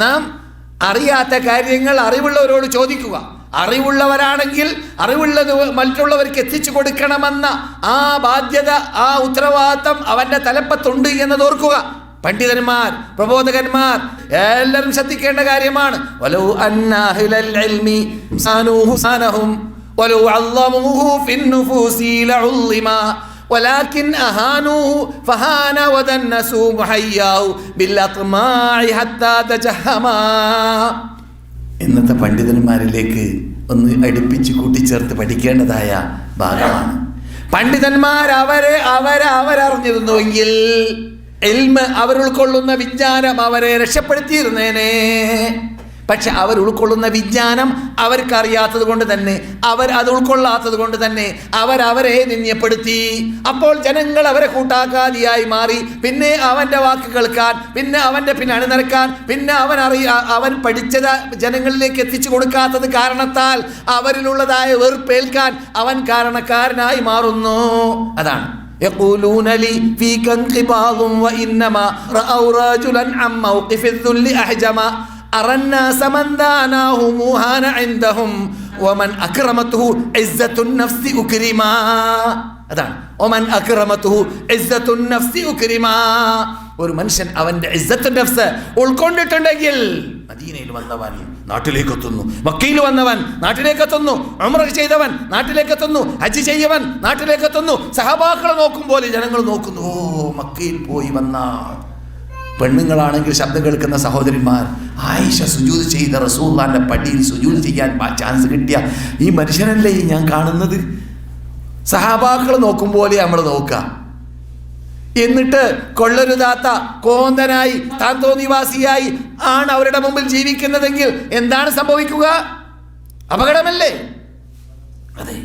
നാം അറിയാത്ത കാര്യങ്ങൾ അറിവുള്ളവരോട് ചോദിക്കുക. അറിവുള്ളവരാണെങ്കിൽ അറിവുള്ളത് മറ്റുള്ളവർക്ക് എത്തിച്ചു കൊടുക്കണമെന്ന ആ ബാധ്യത, ആ ഉത്തരവാദിത്തം അവൻ്റെ തലപ്പത്തുണ്ട് എന്നത് ഓർക്കുക. പണ്ഡിതന്മാർ, പ്രബോധകന്മാർ എല്ലാവരും ശ്രദ്ധിക്കേണ്ട കാര്യമാണ്. വലൗ അന്നാ അഹ്ലൽ ഇൽമി സാനൂഹു സാനഹും വലൗ അള്ളമൂഹു ഫിന്നുഫൂസി ലഉള്ളിമാ വലാകിൻ അഹാനൂഹു ഫഹാന വദന്നസു മുഹയ്യാഹു ബിൽഅത്മാഇ ഹത്താ തജഹമാ. ഇന്നത്തെ പണ്ഡിതന്മാരിലേക്ക് ഒന്ന് അടുപ്പിച്ച് കൂട്ടിച്ചേർത്ത് പഠിക്കേണ്ടതായ ഭാഗമാണ്. പണ്ഡിതന്മാർ അവരറിഞ്ഞിരുന്നുവെങ്കിൽ ഇൽമ്, അവർ ഉൾക്കൊള്ളുന്ന വിജ്ഞാനം അവരെ രക്ഷപ്പെടുത്തിയിരുന്നേനെ. പക്ഷെ അവർ ഉൾക്കൊള്ളുന്ന വിജ്ഞാനം അവർക്കറിയാത്തത് കൊണ്ട് തന്നെ, അത് ഉൾക്കൊള്ളാത്തത് കൊണ്ട് തന്നെ അവരെ നിന്ദ്യപ്പെടുത്തി. അപ്പോൾ ജനങ്ങൾ അവരെ കൂട്ടാക്കാതിയായി മാറി. പിന്നെ അവൻ്റെ വാക്ക് കേൾക്കാൻ, പിന്നെ അവൻ്റെ പിന്നെ അണിനിരക്കാൻ, പിന്നെ അവൻ പഠിച്ചത് ജനങ്ങളിലേക്ക് എത്തിച്ചു കൊടുക്കാത്തത് കാരണത്താൽ അവരിലുള്ളതായ വെറുപ്പേൽക്കാൻ അവൻ കാരണക്കാരനായി മാറുന്നു. അതാണ് يقولون لي فيك انقباض وإنما رأوا رجلا عن موقف الذل أحجما أرى الناس من داناه موهان عندهم ومن أكرمته عزة النفس أكرما. അതാണ് ഒമൻ അക്രമതുഹു ഇസ്സത്തു നഫ്സി ഉക്രിമാ. ഒരു മനുഷ്യൻ അവൻ്റെ ഇസ്സത്തു നഫ്സ് ഉൾക്കൊണ്ടിട്ടുണ്ടെങ്കിൽ, മദീനയിൽ വന്നവൻ നാട്ടിലേക്ക് എത്തുന്നു, മക്കയിൽ വന്നവൻ നാട്ടിലേക്ക് എത്തുന്നു, ഉംറ ചെയ്തവൻ നാട്ടിലേക്ക് എത്തുന്നു, ഹജ്ജ് ചെയ്യവൻ നാട്ടിലേക്ക് എത്തുന്നു. സഹബാക്കളെ നോക്കും പോലെ ജനങ്ങൾ നോക്കുന്നു. ഓ, മക്കയിൽ പോയി വന്ന പെണ്ണുങ്ങളാണെങ്കിൽ ശബ്ദം കേൾക്കുന്ന സഹോദരിമാർ, ആയിഷ സുജൂദ് ചെയ്ത റസൂലുള്ളാഹിന്റെ പടിയിൽ സുജൂദ് ചെയ്യാൻ ചാൻസ് കിട്ടിയ ഈ മനുഷ്യനല്ലേ ഞാൻ കാണുന്നത്. സഹാബാക്കൾ നോക്കും പോലെ നമ്മൾ നോക്കുക. എന്നിട്ട് കൊള്ളരുതാത്ത കോന്തനായി താന്തോ നിവാസിയായി ആണ് അവരുടെ മുമ്പിൽ ജീവിക്കുന്നതെങ്കിൽ എന്താണ് സംഭവിക്കുക? അപകടമല്ലേ? അതെ.